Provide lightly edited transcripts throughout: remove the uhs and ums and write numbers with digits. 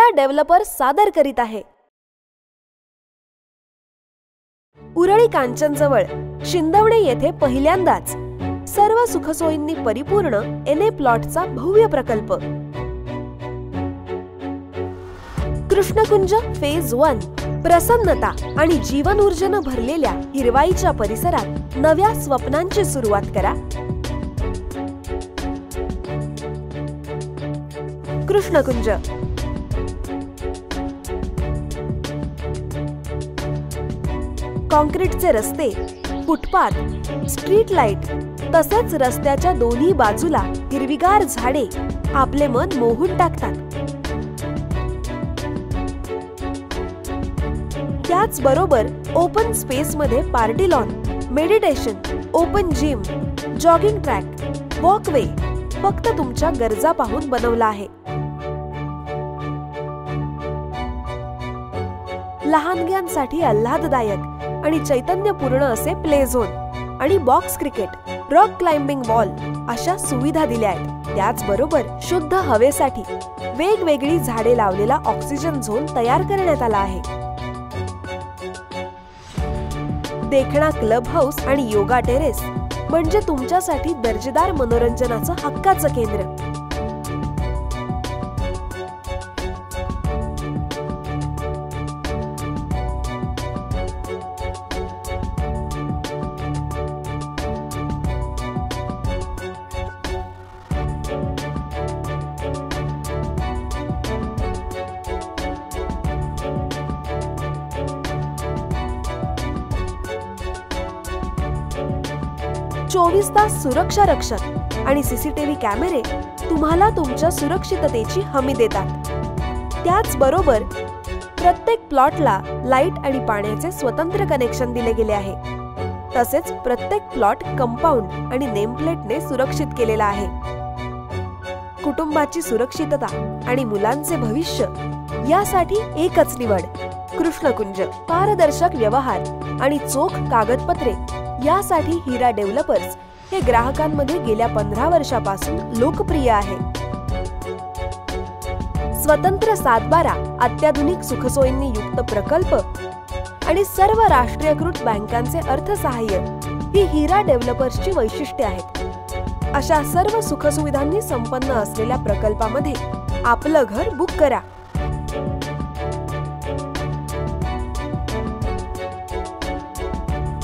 हिरा developer सादर करीत आहे उरळी कांचनजवळ शिंदवणे येथे पहिल्यांदाच सर्व सुखसोयींनी परिपूर्ण एनए प्लॉटचा भव्य प्रकल्प कृष्णकुंज फेज 1 प्रसन्नता आणि जीवन ऊर्जेने भरलेल्या हिरवाईच्या परिसरात नव्या स्वप्नांची सुरुवात करा। कृष्णकुंज कॉन्क्रीटचे रस्ते, फुटपाथ, स्ट्रीट लाईट तसेच रस्त्याच्या दोन्ही बाजूला हिरवीगार झाडे आपले मन मोहून टाकतात। त्याच बरोबर ओपन स्पेस मध्ये party lawn, meditation, open gym, jogging track, walkway फक्त तुमच्या गरजा पाहून बनवला आहे। लहानग्यांसाठी आल्हाददायक आणि चैतन्यपूर्ण असे प्ले झोन आणि box cricket, rock climbing wall अशा सुविधा दिल्या आहेत। त्याचबरोबर शुद्ध हवेसाठी वेगवेगळी झाडे लावलेला ऑक्सिजन झोन तयार करण्यात आला आहे। देखणा क्लब हाऊस आणि योगा टेरेस म्हणजे तुमच्यासाठी दर्जेदार मनोरंजनाचं हक्काचं केंद्र। चोवीस तास सुरक्षा रक्षक आणि सीसीटीव्ही कॅमेरे तुम्हाला तुमच्या सुरक्षिततेची हमी देतात। त्याचबरोबर प्रत्येक प्लॉटला लाईट आणि पाण्याचे स्वतंत्र कनेक्शन दिले गेले आहे। तसेच प्रत्येक प्लॉट कंपाऊंड आणि नेमप्लेटने सुरक्षित केलेला आहे। कुटुंबाची सुरक्षितता आणि मुलांचे भविष्य यासाठी एकच निवड कृष्णकुंज। पारदर्शक व्यवहार आणि चोख कागदपत्रे यासाठी हिरा डेव्हलपर्स हे ग्राहकांमध्ये गेल्या 15 वर्षापासून लोकप्रिय आहे। स्वतंत्र 7/12 अत्याधुनिक सुखसोयींनी युक्त प्रकल्प आणि सर्व राष्ट्रीयकृत बँकांचे अर्थसहाय्य ही हिरा डेव्हलपर्सची वैशिष्ट्ये आहेत। अशा सर्व सुखसुविधांनी संपन्न असलेल्या प्रकल्पामध्ये आपलं घर बुक करा।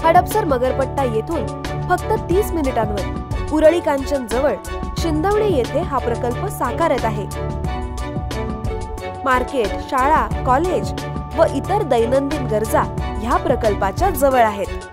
हडपसर मगरपट्टा येथून फक्त 30 मिनिटांवर उरळी कांचन जवळ शिंदवणे येथे हा प्रकल्प साकारत आहे। मार्केट, शाळा, कॉलेज व इतर दैनंदिन गरजा ह्या प्रकल्पाच्या जवळ आहेत।